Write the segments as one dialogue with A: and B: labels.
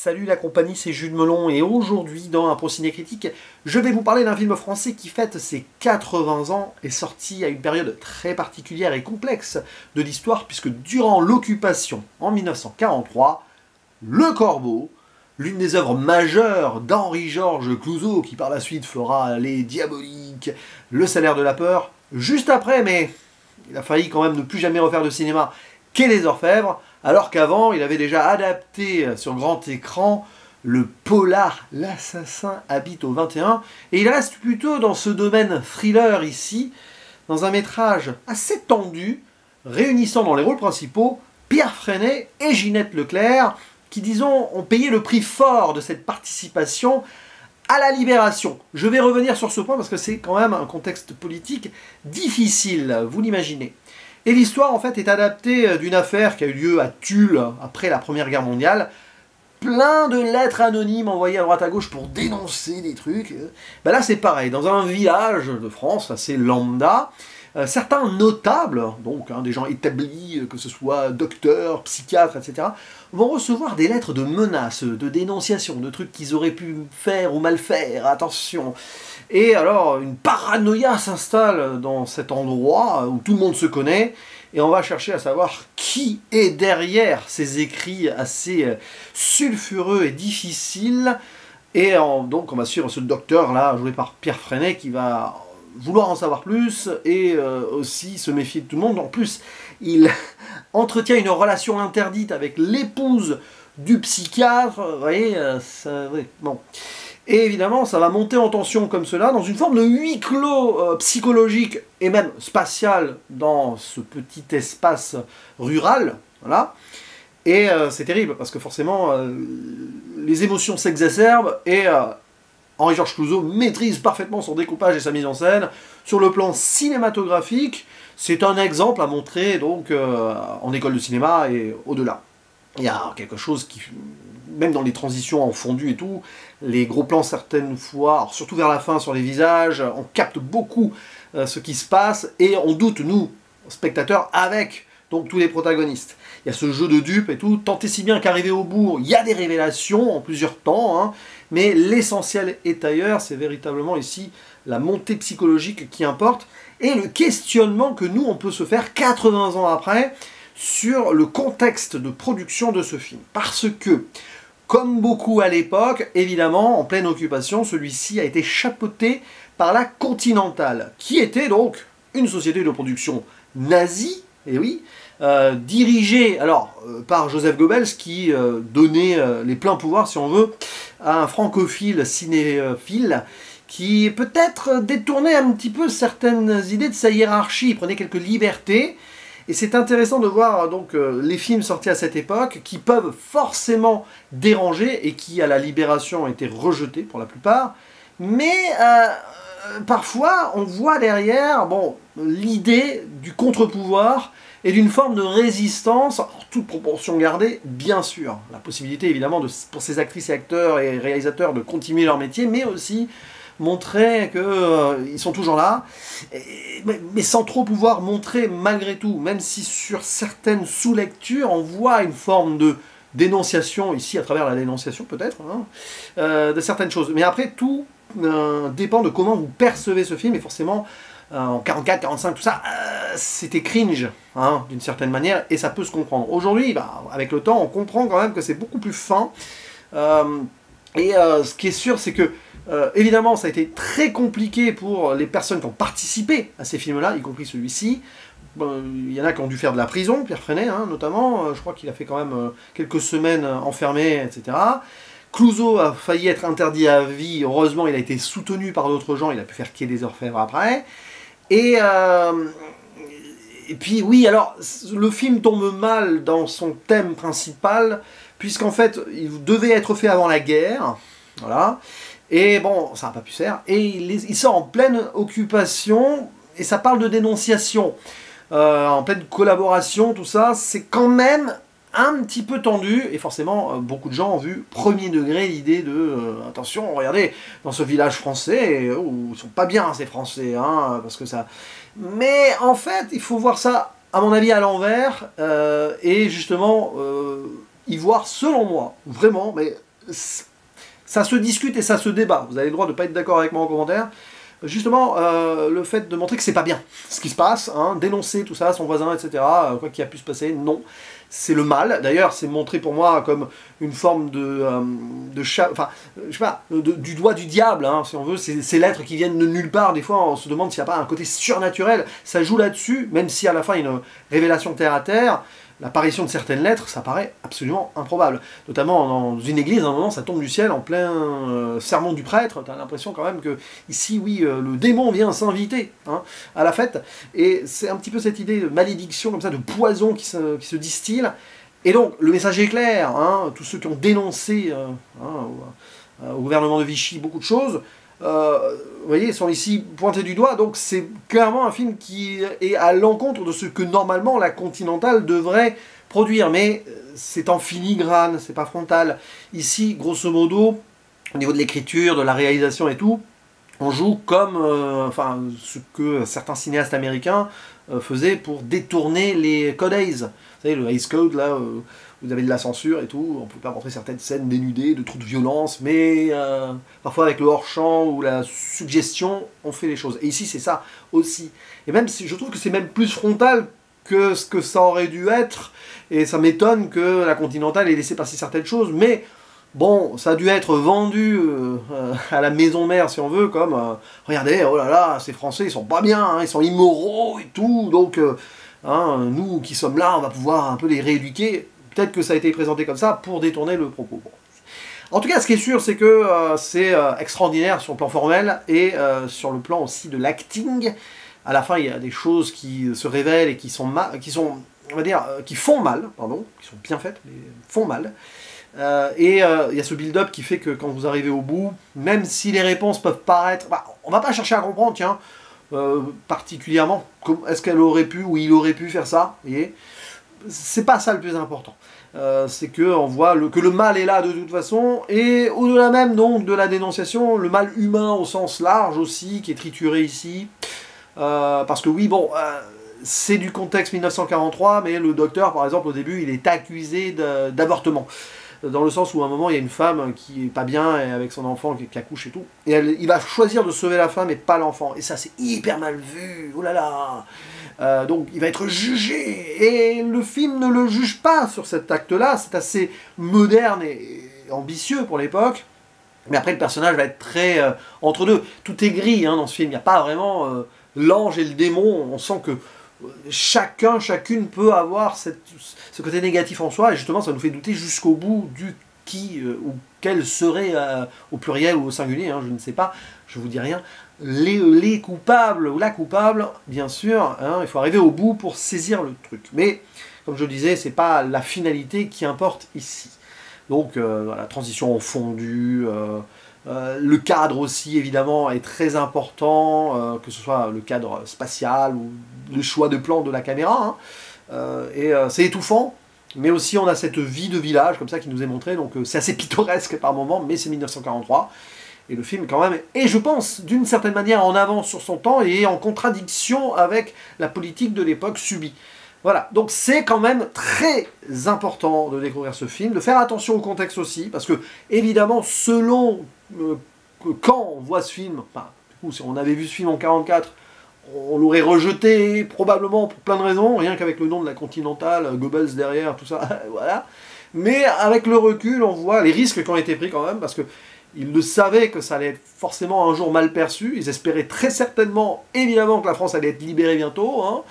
A: Salut la compagnie, c'est Jules Melon et aujourd'hui dans un Ciné Critique, je vais vous parler d'un film français qui fête ses 80 ans et sorti à une période très particulière et complexe de l'histoire puisque durant l'occupation en 1943, Le Corbeau, l'une des œuvres majeures d'Henri-Georges Clouzot qui par la suite fera Les Diaboliques, Le Salaire de la peur, juste après, mais il a failli quand même ne plus jamais refaire de cinéma, Quai des Orfèvres, alors qu'avant, il avait déjà adapté sur grand écran le polar L'assassin habite au 21, et il reste plutôt dans ce domaine thriller ici, dans un métrage assez tendu, réunissant dans les rôles principaux Pierre Freinet et Ginette Leclerc, qui, disons, ont payé le prix fort de cette participation à la libération. Je vais revenir sur ce point parce que c'est quand même un contexte politique difficile, vous l'imaginez. Et l'histoire, en fait, est adaptée d'une affaire qui a eu lieu à Tulle, après la Première Guerre mondiale. Plein de lettres anonymes envoyées à droite à gauche pour dénoncer des trucs. Ben là, c'est pareil. Dans un village de France, assez lambda, certains notables, donc des gens établis, que ce soit docteurs, psychiatres, etc., vont recevoir des lettres de menaces, de dénonciation, de trucs qu'ils auraient pu faire ou mal faire, attention. Et alors, une paranoïa s'installe dans cet endroit où tout le monde se connaît, et on va chercher à savoir qui est derrière ces écrits assez sulfureux et difficiles. Et donc, on va suivre ce docteur-là, joué par Pierre Freinet, qui va vouloir en savoir plus et aussi se méfier de tout le monde. En plus, il entretient une relation interdite avec l'épouse du psychiatre. Vous voyez, oui, bon. Et évidemment, ça va monter en tension comme cela, dans une forme de huis clos psychologique et même spatial dans ce petit espace rural. Voilà. Et c'est terrible, parce que forcément, les émotions s'exacerbent et Henri-Georges Clouzot maîtrise parfaitement son découpage et sa mise en scène. Sur le plan cinématographique, c'est un exemple à montrer donc en école de cinéma et au-delà. Il y a quelque chose qui, même dans les transitions en fondu et tout, les gros plans certaines fois, alors surtout vers la fin sur les visages, on capte beaucoup ce qui se passe et on doute, nous, spectateurs, avec donc tous les protagonistes. Il y a ce jeu de dupes et tout, tant et si bien qu'arrivé au bout, il y a des révélations en plusieurs temps, hein, mais l'essentiel est ailleurs, c'est véritablement ici la montée psychologique qui importe, et le questionnement que nous, on peut se faire 80 ans après, sur le contexte de production de ce film. Parce que, comme beaucoup à l'époque, évidemment, en pleine occupation, celui-ci a été chapeauté par la Continentale, qui était donc une société de production nazie, et oui, dirigée par Joseph Goebbels, qui donnait les pleins pouvoirs, si on veut, à un francophile cinéphile, qui peut-être détournait un petit peu certaines idées de sa hiérarchie, il prenait quelques libertés. Et c'est intéressant de voir donc les films sortis à cette époque qui peuvent forcément déranger et qui à la Libération ont été rejetés pour la plupart, mais parfois on voit derrière l'idée du contre-pouvoir et d'une forme de résistance, en toute proportion gardée, bien sûr. La possibilité évidemment pour ces actrices et acteurs et réalisateurs de continuer leur métier, mais aussi montrer qu'ils sont toujours là, mais sans trop pouvoir montrer malgré tout, même si sur certaines sous-lectures, on voit une forme de dénonciation, ici à travers la dénonciation peut-être, hein, de certaines choses. Mais après, tout dépend de comment vous percevez ce film, et forcément, en 44, 45, tout ça, c'était cringe, hein, d'une certaine manière, et ça peut se comprendre. Aujourd'hui, avec le temps, on comprend quand même que c'est beaucoup plus fin, ce qui est sûr, c'est que évidemment, ça a été très compliqué pour les personnes qui ont participé à ces films-là, y compris celui-ci. Il y en a qui ont dû faire de la prison, Pierre Freinet, hein, notamment. Je crois qu'il a fait quand même quelques semaines enfermé, etc. Clouzot a failli être interdit à vie. Heureusement, il a été soutenu par d'autres gens. Il a pu faire Quai des Orfèvres après. Et puis, oui, alors, le film tombe mal dans son thème principal, puisqu'en fait, il devait être fait avant la guerre. Voilà. Et bon, ça n'a pas pu se faire. Et il sort en pleine occupation, et ça parle de dénonciation. En pleine collaboration, tout ça, c'est quand même un petit peu tendu, et forcément, beaucoup de gens ont vu premier degré l'idée de attention, regardez, dans ce village français, ils sont pas bien ces Français, hein, parce que ça... Mais en fait, il faut voir ça, à mon avis, à l'envers, et justement, y voir, selon moi, vraiment, mais ça se discute et ça se débat. Vous avez le droit de ne pas être d'accord avec moi en commentaire. Justement, le fait de montrer que c'est pas bien ce qui se passe, hein, dénoncer tout ça, son voisin, etc., quoi qu'il a pu se passer, non. C'est le mal. D'ailleurs, c'est montré pour moi comme une forme enfin, je sais pas, du doigt du diable, hein, si on veut. Ces lettres qui viennent de nulle part. Des fois, on se demande s'il n'y a pas un côté surnaturel. Ça joue là-dessus, même si à la fin, il y a une révélation terre à terre. L'apparition de certaines lettres, ça paraît absolument improbable. Notamment dans une église, à un moment, ça tombe du ciel en plein sermon du prêtre. Tu as l'impression quand même que, ici, oui, le démon vient s'inviter, hein, à la fête. Et c'est un petit peu cette idée de malédiction, comme ça, de poison qui se distille. Et donc, le message est clair, hein, tous ceux qui ont dénoncé au gouvernement de Vichy beaucoup de choses, vous voyez, sont ici pointés du doigt, donc c'est clairement un film qui est à l'encontre de ce que normalement la Continentale devrait produire, mais c'est en filigrane, c'est pas frontal. Ici, grosso modo, au niveau de l'écriture, de la réalisation et tout, on joue comme enfin, ce que certains cinéastes américains faisaient pour détourner les Code Hays. Vous savez, le Hays Code, là, vous avez de la censure et tout, on ne peut pas montrer certaines scènes dénudées, de trop de violence, mais parfois avec le hors-champ ou la suggestion, on fait les choses. Et ici, c'est ça aussi. Et même si je trouve que c'est même plus frontal que ce que ça aurait dû être, et ça m'étonne que la Continentale ait laissé passer certaines choses, mais bon, ça a dû être vendu à la maison mère, si on veut, comme regardez, oh là là, ces Français, ils sont pas bien, hein, ils sont immoraux et tout, donc hein, nous qui sommes là, on va pouvoir un peu les rééduquer. Peut-être que ça a été présenté comme ça pour détourner le propos. Bon. En tout cas, ce qui est sûr, c'est que c'est extraordinaire sur le plan formel et sur le plan aussi de l'acting. À la fin, il y a des choses qui se révèlent et qui sont, on va dire, qui font mal, pardon, qui sont bien faites, mais font mal. Et il y a ce build-up qui fait que quand vous arrivez au bout, même si les réponses peuvent paraître... Bah, on va pas chercher à comprendre, tiens, particulièrement, est-ce qu'elle aurait pu ou il aurait pu faire ça, vous voyez ? C'est pas ça le plus important. C'est qu'on voit que le mal est là de toute façon, et au-delà même donc de la dénonciation, le mal humain au sens large aussi, qui est trituré ici. Parce que oui, bon, c'est du contexte 1943, mais le docteur, par exemple, au début, il est accusé d'avortement. Dans le sens où à un moment il y a une femme qui est pas bien et avec son enfant qui accouche et tout, et il va choisir de sauver la femme et pas l'enfant, et ça c'est hyper mal vu, oh là là. Donc il va être jugé, et le film ne le juge pas sur cet acte-là, c'est assez moderne et ambitieux pour l'époque, mais après le personnage va être très entre deux, tout est gris hein, dans ce film, il n'y a pas vraiment l'ange et le démon, on sent que chacune peut avoir ce côté négatif en soi, et justement ça nous fait douter jusqu'au bout du qui ou quel serait au pluriel ou au singulier, hein, je ne sais pas, je vous dis rien, les coupables ou la coupable, bien sûr, hein, il faut arriver au bout pour saisir le truc. Mais, comme je le disais, c'est pas la finalité qui importe ici. Donc, voilà, transition en fondu, le cadre aussi, évidemment, est très important, que ce soit le cadre spatial ou le choix de plan de la caméra, hein, et c'est étouffant, mais aussi on a cette vie de village, comme ça, qui nous est montrée, donc c'est assez pittoresque par moment, mais c'est 1943, et le film, quand même, est, je pense, d'une certaine manière en avance sur son temps, et en contradiction avec la politique de l'époque subie. Voilà, donc c'est quand même très important de découvrir ce film, de faire attention au contexte aussi, parce que, évidemment, selon quand on voit ce film, enfin, du coup, si on avait vu ce film en 1944, on l'aurait rejeté, probablement pour plein de raisons, rien qu'avec le nom de la Continentale, Goebbels derrière, tout ça, voilà. Mais avec le recul, on voit les risques qui ont été pris quand même, parce que ils le savaient que ça allait être forcément un jour mal perçu, ils espéraient très certainement, évidemment, que la France allait être libérée bientôt, hein.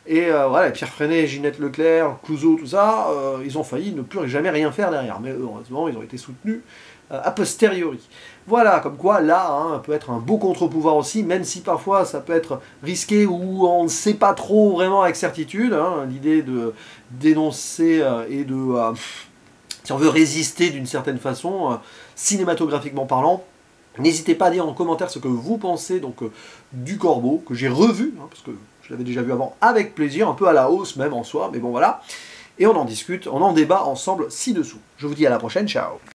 A: Et voilà, Pierre Freinet, Ginette Leclerc, Clouzot, tout ça, ils ont failli ne plus jamais rien faire derrière. Mais heureusement, ils ont été soutenus a posteriori. Voilà, comme quoi, là, hein, peut être un beau contre-pouvoir aussi, même si parfois ça peut être risqué ou on ne sait pas trop vraiment avec certitude. Hein, l'idée de dénoncer et de, si on veut résister d'une certaine façon, cinématographiquement parlant. N'hésitez pas à dire en commentaire ce que vous pensez donc, du Corbeau, que j'ai revu, hein, parce que je l'avais déjà vu avant, avec plaisir, un peu à la hausse même en soi, mais bon voilà. Et on en discute, on en débat ensemble ci-dessous. Je vous dis à la prochaine, ciao.